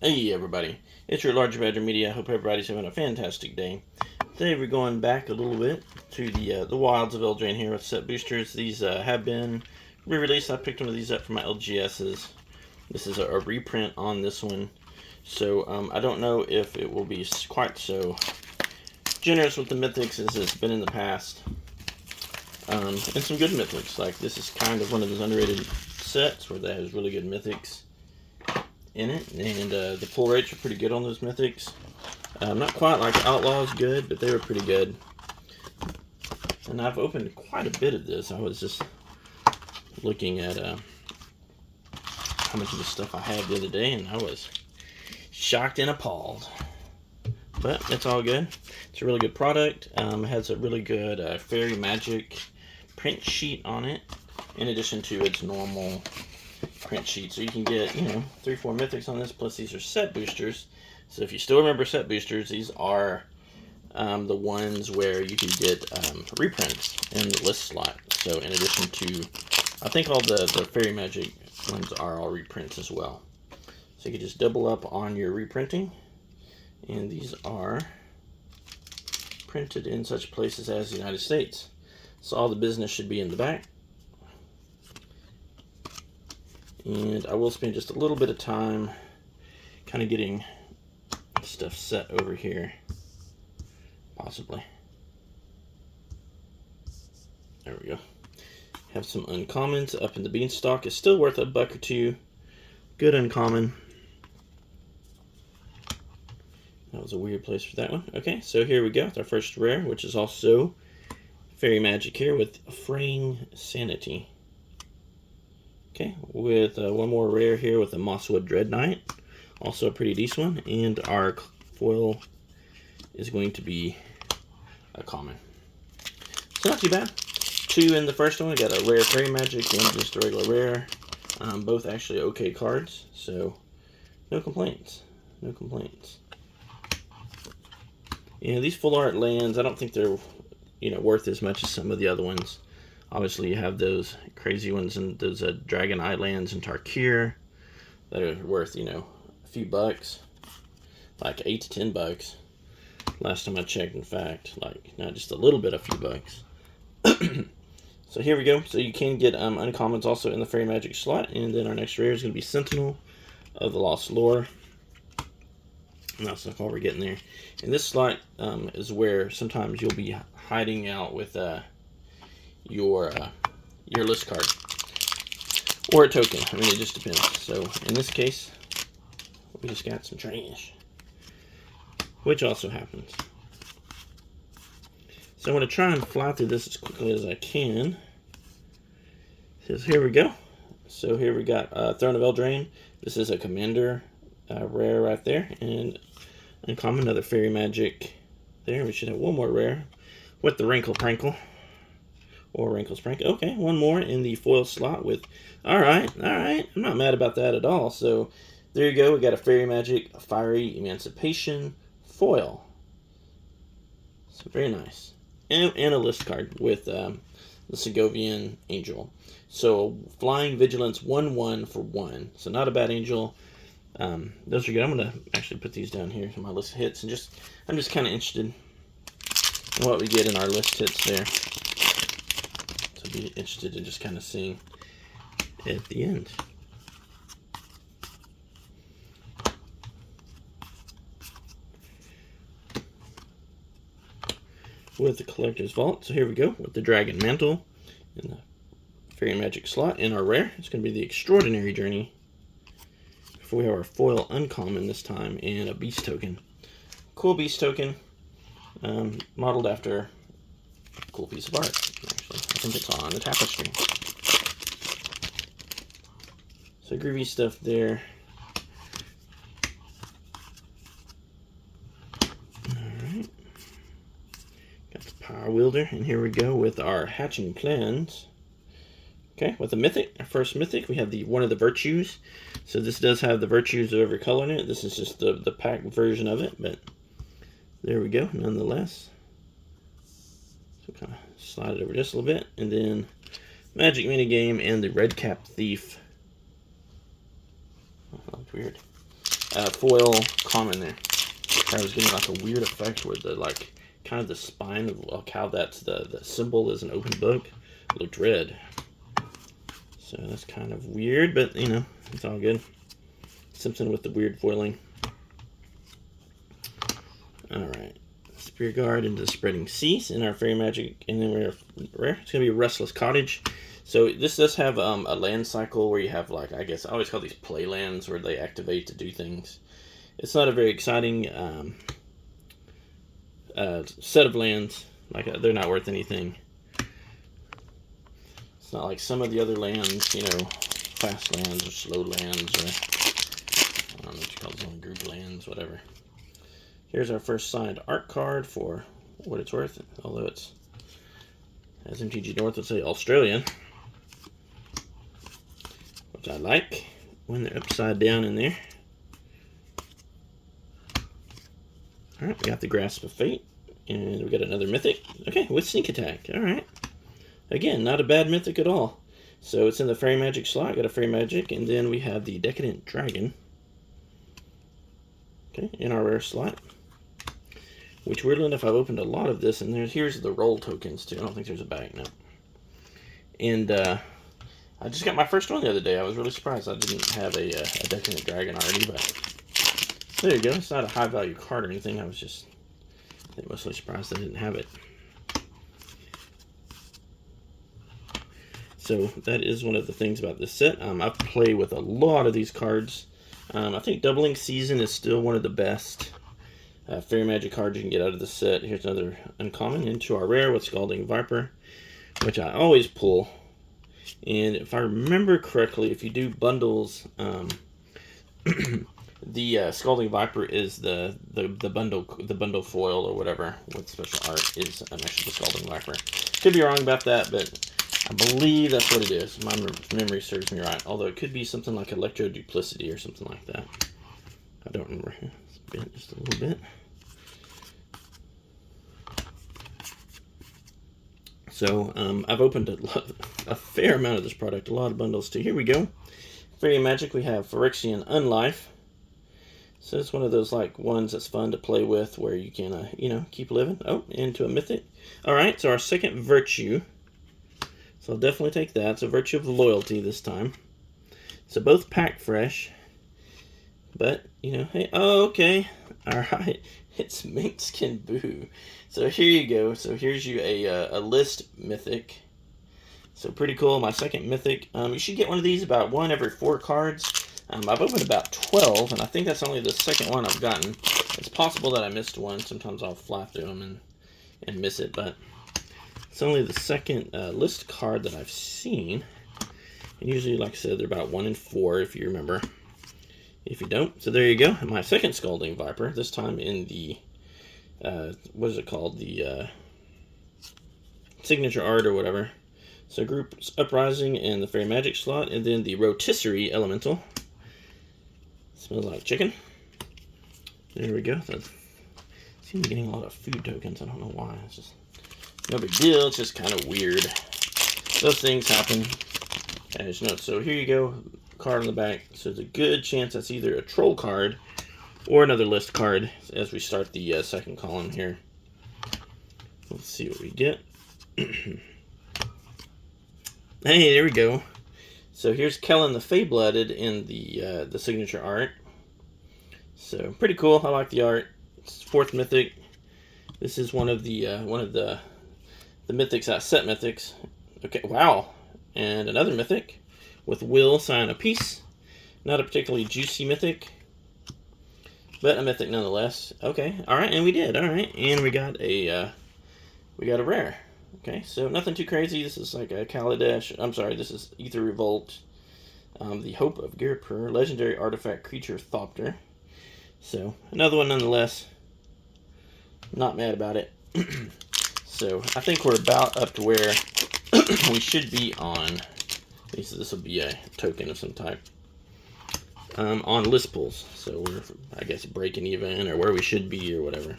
Hey everybody, it's your Large Badger Media. I hope everybody's having a fantastic day. Today we're going back a little bit to the Wilds of Eldraine here with set boosters. These have been re-released. I picked one of these up for my LGSs. This is a reprint on this one. So I don't know if it will be quite so generous with the mythics as it's been in the past. And some good mythics. Like this is kind of one of those underrated sets where that has really good mythics in it, and the pull rates are pretty good on those mythics. Not quite like Outlaw's good, but they were pretty good. And I've opened quite a bit of this. I was just looking at how much of this stuff I had the other day, and I was shocked and appalled. But it's all good. It's a really good product. It has a really good fairy magic print sheet on it, in addition to its normal print sheet. So you can get, 3-4 mythics on this, plus these are set boosters. So if you still remember set boosters, these are the ones where you can get reprints in the list slot. So in addition to, I think all the fairy magic ones are all reprints as well. So you can just double up on your reprinting. And these are printed in such places as the United States. So all the business should be in the back. And I will spend just a little bit of time kind of getting stuff set over here, possibly. There we go. Have some uncommons up in the beanstalk. It's still worth $1 or $2. Good uncommon. That was a weird place for that one. Okay, so here we go with our first rare, which is also fairy magic here with Fraying Sanity. Okay, with one more rare here with a Mosswood Dread Knight. Also a pretty decent one. And our foil is going to be a common. So not too bad. 2 in the first one. We got a rare fairy magic and just a regular rare. Both actually okay cards. So no complaints. No complaints. Yeah, these full art lands, I don't think they're worth as much as some of the other ones. Obviously, you have those crazy ones and those Dragon Islands and Tarkir that are worth, a few bucks, like $8 to $10. Last time I checked, in fact, like not just a little bit, a few bucks. So here we go. So you can get uncommons also in the fairy magic slot, and then our next rare is going to be Sentinel of the Lost Lore. And that's all we're getting there. And this slot is where sometimes you'll be hiding out with your list card or a token. I mean, it just depends. So in this case, we just got some trash, which also happens. So I'm going to try and fly through this as quickly as I can. So here we go. So here we got Throne of Eldraine. This is a commander rare right there, and uncommon, another fairy magic there. We should have one more rare with the Wrinkle Prankle. Or Wrinkle Sprankle. Okay, one more in the foil slot with... Alright. I'm not mad about that at all. So, there you go. We got a Fairy Magic, a Fiery Emancipation foil. So, very nice. And a list card with the Segovian Angel. So, Flying Vigilance 1/1 for 1. So, not a bad angel. Those are good. I'm going to actually put these down here in my list of hits. And I'm just kind of interested in what we get in our list hits there. Be interested in just kind of seeing at the end. With the Collector's Vault. So here we go with the Dragon Mantle and the Fairy Magic slot in our rare. It's going to be the Extraordinary Journey. Before we have our foil uncommon this time and a Beast token. Cool Beast token. Modeled after a cool piece of art. Actually, I think it's on the tapestry. So groovy stuff there. Alright. Got the Power Wielder, and here we go with our Hatching Plans. Okay, with the Mythic, our first Mythic, we have one of the Virtues. So this does have the Virtues of every color in it. This is just the packed version of it, but there we go, nonetheless. So kind of slide it over just a little bit, and then Magic Minigame and the Red Cap Thief. Oh, that looked weird. foil common there. I was getting like a weird effect where the like kind of the spine of like how that's the symbol is an open book looked red. So that's kind of weird, but you know, it's all good. Something with the weird foiling. Alright. Spear Guard into Spreading Seas in our Fairy Magic, and then we're rare. It's gonna be Restless Cottage. So this does have a land cycle where you have like, I guess I always call these play lands where they activate to do things. It's not a very exciting set of lands. Like they're not worth anything. It's not like some of the other lands, you know, fast lands or slow lands, or I don't know what you call them, group lands, whatever. Here's our first signed art card for what it's worth, although it's, as MTG North would say, Australian. Which I like when they're upside down in there. Alright, we got the Grasp of Fate, and we got another Mythic. Okay, with Sneak Attack. Alright. Again, not a bad Mythic at all. So it's in the Fairy Magic slot. Got a Fairy Magic, and then we have the Decadent Dragon. Okay, in our rare slot. Which, weirdly enough, I've opened a lot of this, and here's the roll tokens, too. I don't think there's a bag now. And, I just got my first one the other day. I was really surprised I didn't have a Decadent Dragon already, but there you go. It's not a high-value card or anything. I was just mostly surprised I didn't have it. So that is one of the things about this set. I've played with a lot of these cards. I think Doubling Season is still one of the best Fairy Magic cards you can get out of the set. Here's another uncommon into our rare with Scalding Viper, which I always pull. And if I remember correctly, if you do bundles, the Scalding Viper is the bundle foil or whatever with special art is actually the Scalding Viper. Could be wrong about that, but I believe that's what it is. My memory serves me right. Although it could be something like Electro Duplicity or something like that. I don't remember. Just a little bit. So I've opened a fair amount of this product, a lot of bundles too. Here we go. Fairy Magic, we have Phyrexian Unlife. So it's one of those like ones that's fun to play with where you can, you know, keep living. Oh, into a Mythic. All right, so our second Virtue. So I'll definitely take that. So Virtue of Loyalty this time. So both pack fresh. But, you know, hey, oh, okay. All right. It's Minkskin Boo. So here you go. So here's you a list Mythic. So pretty cool. My second Mythic. You should get one of these about 1 every 4 cards. I've opened about 12, and I think that's only the second one I've gotten. It's possible that I missed one. Sometimes I'll fly through them and miss it, but it's only the second list card that I've seen. And usually, like I said, they're about 1 in 4, if you remember. If you don't, so there you go. My second Scalding Viper, this time in the, what is it called? The signature art or whatever. So Group Uprising in the Fairy Magic slot, and then the Rotisserie Elemental. Smells like chicken. There we go. So, seems getting a lot of food tokens. I don't know why. It's just no big deal. It's just kind of weird. Those things happen. As you know, so here you go. Card on the back. So there's a good chance that's either a troll card or another list card as we start the second column here. Let's see what we get. Hey, there we go. So here's Kellen the Fey-Blooded in the signature art. So pretty cool. I like the art. It's 4th Mythic. This is one of the mythics, set mythics. Okay, wow. And another Mythic with Will, Sign of Peace. Not a particularly juicy Mythic, but a Mythic nonetheless. Okay, all right, and we did. All right, and we got a rare. Okay, so nothing too crazy. This is like a Kaladesh. I'm sorry, this is Ether Revolt. The Hope of Girpur, legendary artifact creature Thopter. So another one nonetheless. Not mad about it. So I think we're about up to where we should be on. At least this will be a token of some type. On list pulls. So we're, I guess, breaking even or where we should be or whatever.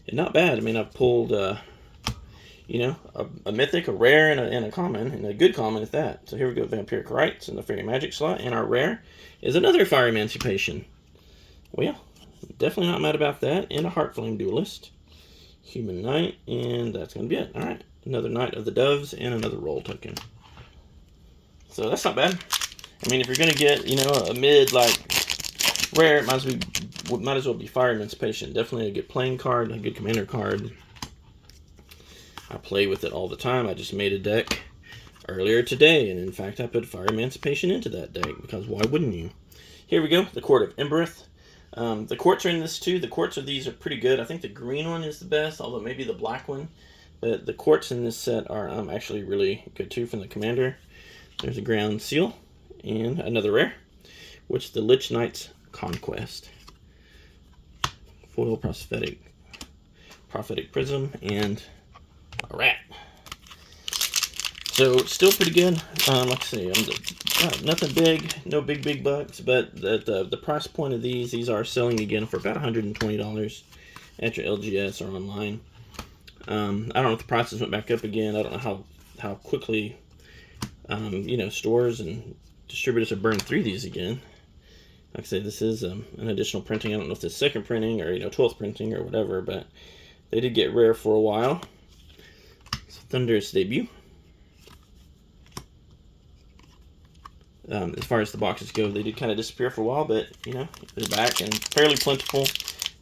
And not bad. I mean, I've pulled, you know, a Mythic, a rare, and a common, and a good common at that. So here we go, Vampiric Rites in the Fairy Magic slot. And our rare is another Fire Emancipation. Well, definitely not mad about that. And a Heartflame Duelist. Human Knight, and that's going to be it. Alright, another Knight of the Doves, and another roll token. So that's not bad. I mean, if you're going to get, you know, a mid, like, rare, it might as well be Fire Emancipation. Definitely a good playing card, a good commander card. I play with it all the time. I just made a deck earlier today, and in fact, I put Fire Emancipation into that deck, because why wouldn't you? Here we go, the Court of Embereth. The quartz are in this too. The quartz of these are pretty good. I think the green one is the best, although maybe the black one. But the quartz in this set are actually really good too from the commander. There's a ground seal and another rare, which is the Lich Knight's Conquest. Foil prophetic prism and a rat. So still pretty good. Like I say, nothing big, no big bucks, but the price point of these are selling again for about $120 at your LGS or online. I don't know if the prices went back up again. I don't know how quickly you know, stores and distributors have burned through these again. Like I say, this is an additional printing. I don't know if it's second printing or, you know, 12th printing or whatever, but they did get rare for a while. So Thunder's debut. As far as the boxes go, they did kind of disappear for a while, but, you know, they're back and fairly plentiful.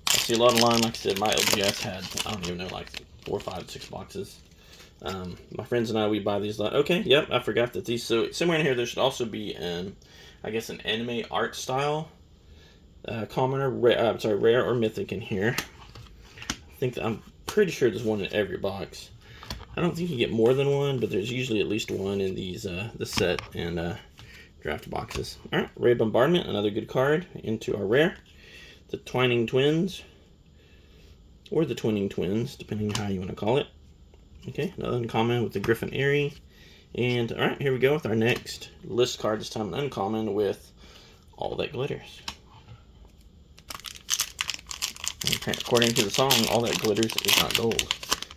I see a lot online. Like I said, my LGS had, I don't even know, like 4, 5, 6 boxes. My friends and I, we buy these. Okay, yep, I forgot that these. So somewhere in here, there should also be I guess an anime art style common or rare or mythic in here. I'm pretty sure there's one in every box. I don't think you get more than one, but there's usually at least one in these the set and draft boxes. All right, Ray Bombardment, another good card into our rare. The Twining Twins, or the Twinning Twins, depending on how you want to call it. Okay, another uncommon with the Griffin Airy. And all right, here we go with our next list card. This time an uncommon with All That Glitters. Okay, according to the song, all that glitters is not gold.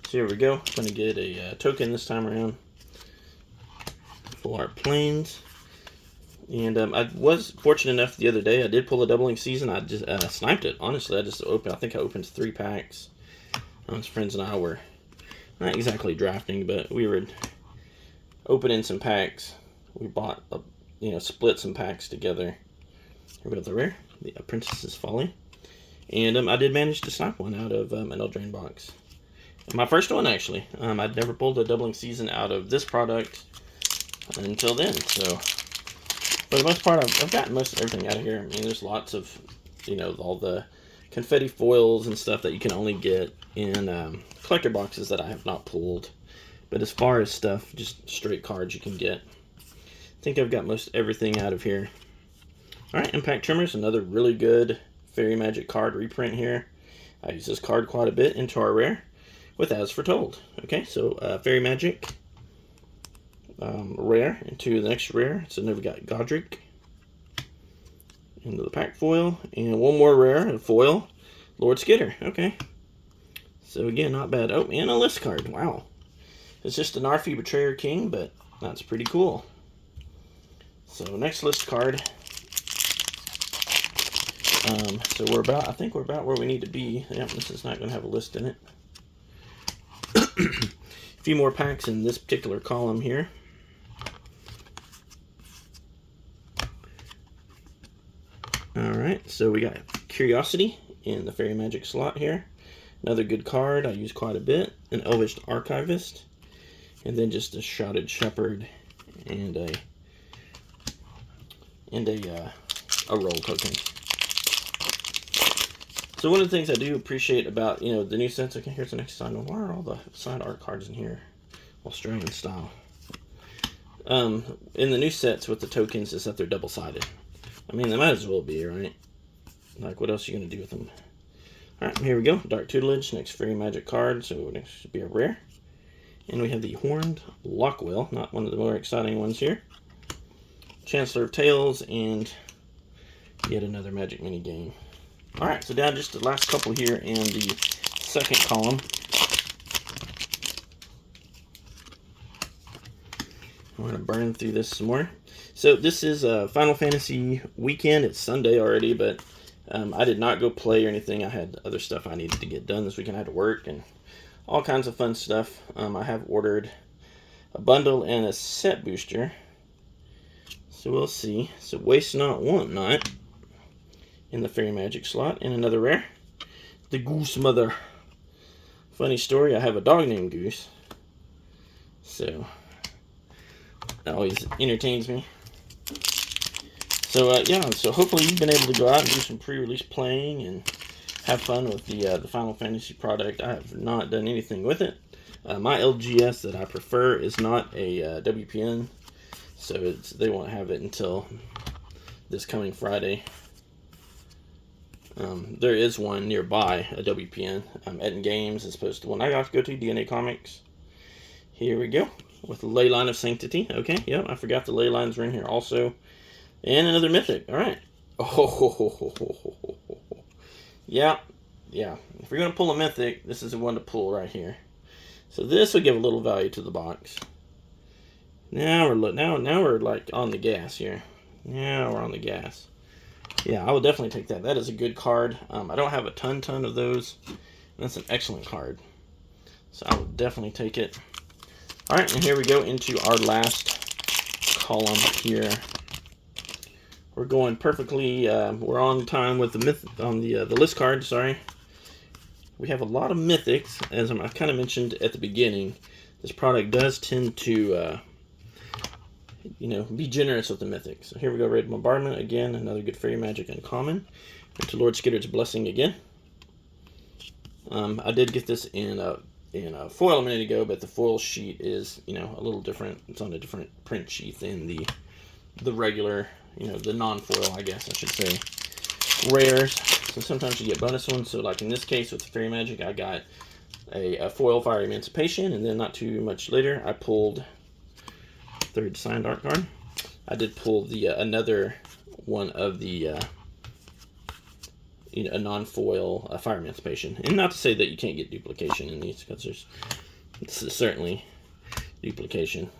So here we go. I'm going to get a token this time around. Full art planes. And I was fortunate enough the other day. I did pull a doubling season. I just sniped it. Honestly, I think I opened 3 packs. My friends and I were not exactly drafting, but we were opening some packs. We bought, split some packs together. Here we go, the rare, the Apprentice's Folly. And I did manage to snipe one out of an Eldraine box. My first one, actually. I'd never pulled a doubling season out of this product until then. So, for the most part, I've gotten most of everything out of here. I mean, there's lots of, all the confetti foils and stuff that you can only get in collector boxes that I have not pulled. But as far as stuff, just straight cards you can get. I think I've got most everything out of here. Alright, Impact Tremors, another really good Fairy Magic card reprint here. I use this card quite a bit into our rare with As Foretold. Okay, so Fairy Magic, rare into the next rare. So now we got Godric into the pack foil, and one more rare, a foil, Lord Skitter. Okay, so again, not bad. Oh, and a list card. Wow, it's just an Narfi Betrayer King, but that's pretty cool. So next list card. So I think we're about where we need to be. Yep, this is not going to have a list in it. A few more packs in this particular column here. Alright, so we got Curiosity in the Fairy Magic slot here. Another good card I use quite a bit. An Elvish Archivist. And then just a Shrouded Shepherd and a roll token. So one of the things I do appreciate about, the new sets, okay, here's the next side. Why are all the side art cards in here? Australian style. In the new sets with the tokens is that they're double-sided. I mean, they might as well be, right? Like, what else are you going to do with them? Alright, here we go. Dark Tutelage, next Fairy Magic card, so next should be a rare. And we have the Horned Lockwell, not one of the more exciting ones here. Chancellor of Tales, and yet another Magic mini game. Alright, so down just the last couple here in the second column. We're going to burn through this some more. So this is Final Fantasy weekend. It's Sunday already, but I did not go play or anything. I had other stuff I needed to get done this weekend. I had to work and all kinds of fun stuff. I have ordered a bundle and a set booster. So we'll see. So Waste Not, Want Not in the Fairy Magic slot. And another rare. The Goose Mother. Funny story, I have a dog named Goose. So that always entertains me. So yeah, so hopefully you've been able to go out and do some pre-release playing and have fun with the Final Fantasy product. I have not done anything with it. My LGS that I prefer is not a WPN, so they won't have it until this coming Friday. There is one nearby, a WPN, Etten Games, as opposed to one I got to go to, DNA Comics. Here we go, with the Leyline of Sanctity. Okay, yep, I forgot the ley lines were in here also. And another Mythic, alright. Yeah. If you're going to pull a Mythic, this is the one to pull right here. So this will give a little value to the box. Now we're like on the gas here. Now we're on the gas. Yeah, I will definitely take that. That is a good card. I don't have a ton of those. That's an excellent card. So I will definitely take it. Alright, and here we go into our last column here. We're going perfectly, we're on time with the list card, sorry. We have a lot of Mythics, as I kind of mentioned at the beginning. This product does tend to, be generous with the Mythics. So here we go, Red Bombardment, again, another good Fairy Magic Uncommon. Into Lord Skiddard's Blessing again. I did get this in a foil a minute ago, but the foil sheet is, a little different. It's on a different print sheet than the regular, the non-foil, I guess I should say, rares. So sometimes you get bonus ones. So like in this case with the Fairy Magic, I got a foil Fire Emancipation, and then not too much later, I pulled third signed art card. I did pull the another one of the a non-foil Fire Emancipation. And not to say that you can't get duplication in these, because there's certainly duplication.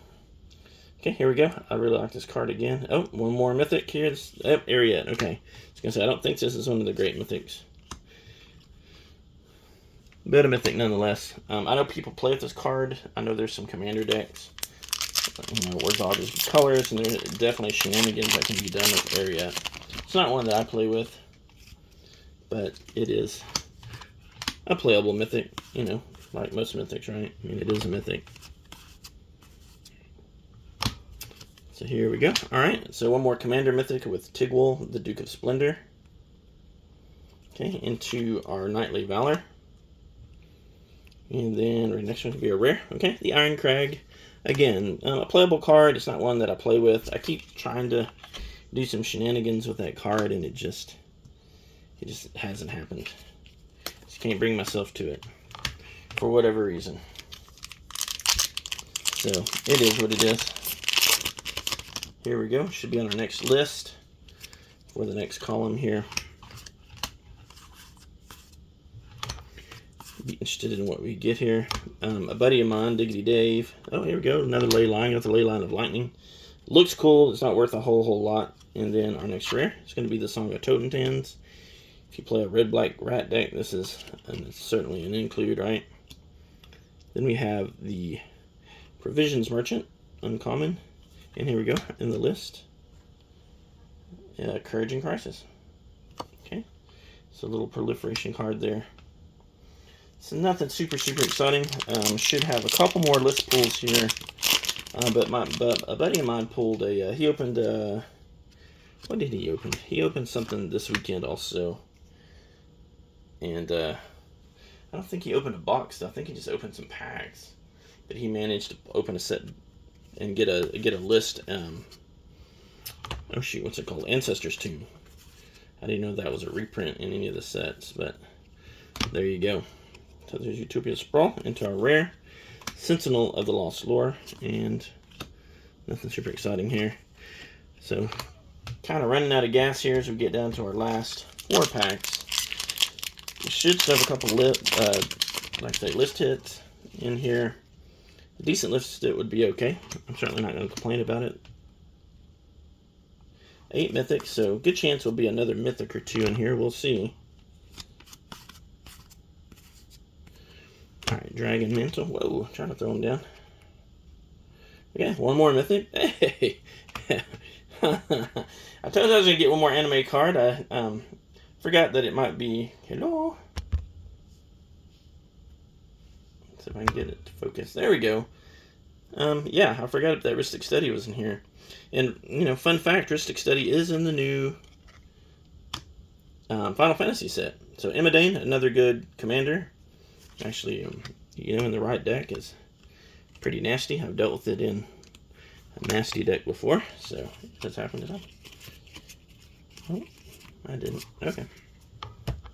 Okay, here we go. I really like this card again. Oh, one more Mythic here. Ariat. Okay. I was going to say, I don't think this is one of the great Mythics. But a Mythic nonetheless. I know people play with this card. I know there's some Commander decks. Where dodges with colors, and there's definitely shenanigans that can be done with Ariat. It's not one that I play with, but it is a playable Mythic, like most Mythics, right? I mean, it is a Mythic. So here we go. Alright, so one more Commander Mythic with Tigwell, the Duke of Splendor. Okay, into our Knightly Valor. And then our next one will be a rare. Okay, the Iron Crag. Again, a playable card. It's not one that I play with. I keep trying to do some shenanigans with that card, and it just hasn't happened. Just can't bring myself to it for whatever reason. So it is what it is. Here we go. Should be on our next list for the next column here. Be interested in what we get here. A buddy of mine, Diggity Dave. Oh, here we go. Another ley line. Got the Ley Line of Lightning. Looks cool. It's not worth a whole lot. And then our next rare is going to be the Song of Totentans. If you play a red-black rat deck, this is certainly an include, right? Then we have the Provisions Merchant, uncommon. And here we go in the list. Courage in Crisis. Okay. So a little proliferation card there. So nothing super exciting. Should have a couple more list pulls here. But a buddy of mine pulled a, he opened, what did he open? He opened something this weekend also. And I don't think he opened a box. I think he just opened some packs. But he managed to open a set and get a list. Oh shoot, what's it called? Ancestors Tomb. I didn't know that was a reprint in any of the sets, but there you go. So there's Utopia Sprawl into our rare. Sentinel of the Lost Lore, and nothing super exciting here. So kind of running out of gas here as we get down to our last 4 packs. We should still have a couple list hits in here. A decent list hit would be okay. I'm certainly not going to complain about it. 8 mythics, so good chance will be another mythic or 2 in here. We'll see. Alright, Dragon Mantle. Whoa, trying to throw him down. Okay, 1 more mythic. Hey! I told you I was going to get 1 more anime card. I forgot that it might be... Hello? Let's see if I can get it to focus. There we go. Yeah, I forgot that Rhystic Study was in here. And, you know, fun fact, Rhystic Study is in the new Final Fantasy set. So, Imodane, another good commander. Actually, you know, in the right deck is pretty nasty. I've dealt with it in a nasty deck before, so that's happened to them. Oh, I didn't. Okay.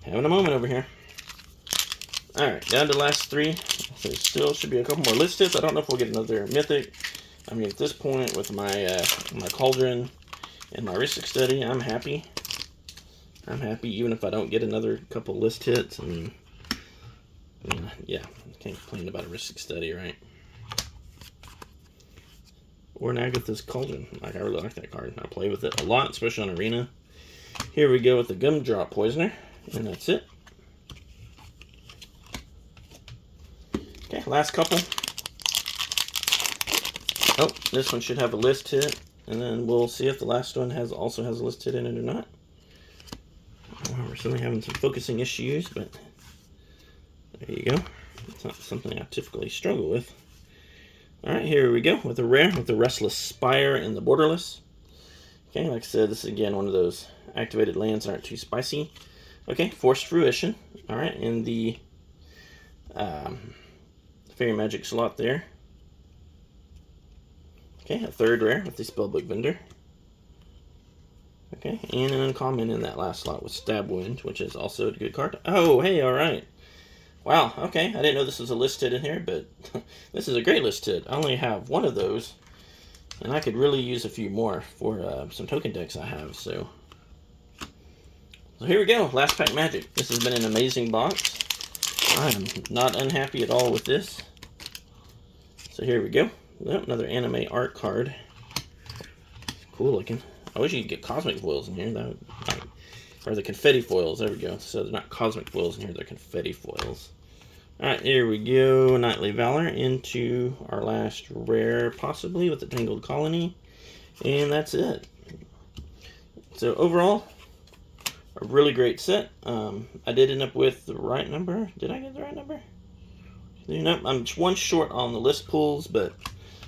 Having a moment over here. Alright, down to the last 3. So still should be a couple more list hits. I don't know if we'll get another mythic. I mean, at this point, with my my Cauldron and my Rhystic Study, I'm happy. I'm happy even if I don't get another couple list hits. And yeah, can't complain about a Rhystic Study, right? Or now with this Cauldron. Like, I really like that card. I play with it a lot, especially on Arena. Here we go with the Gumdrop Poisoner, and that's it. Okay, last couple. Oh, this one should have a list hit, and then we'll see if the last one also has a list hit in it or not. Well, we're certainly having some focusing issues, but there you go. It's not something I typically struggle with. Alright, here we go with the rare, with the Restless Spire and the Borderless. Okay, like I said, this is again one of those activated lands that aren't too spicy. Okay, Forced Fruition. Alright, in the Fairy Magic slot there. Okay, a 3rd rare with the Spellbook Vendor. Okay, and an uncommon in that last slot with Stab Wound, which is also a good card. Oh, hey, alright. Wow, okay, I didn't know this was a list hit in here, but this is a great list hit. I only have 1 of those, and I could really use a few more for some token decks I have, so here we go, last pack magic. This has been an amazing box. I am not unhappy at all with this. So here we go. Oh, another anime art card. Cool looking. I wish you could get cosmic foils in here. That would, or the confetti foils. There we go. So they're not cosmic foils in here. They're confetti foils. Alright, here we go. Knightly Valor into our last rare, possibly, with the Tangled Colony. And that's it. So overall, a really great set. I did end up with the right number. Did I get the right number? Nope, I'm 1 short on the list pulls, but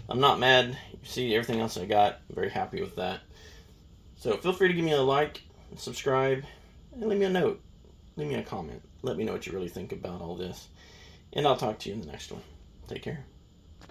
I'm not mad. You see everything else I got. I'm very happy with that. So feel free to give me a like, subscribe, and leave me a note. Leave me a comment. Let me know what you really think about all this. And I'll talk to you in the next one. Take care.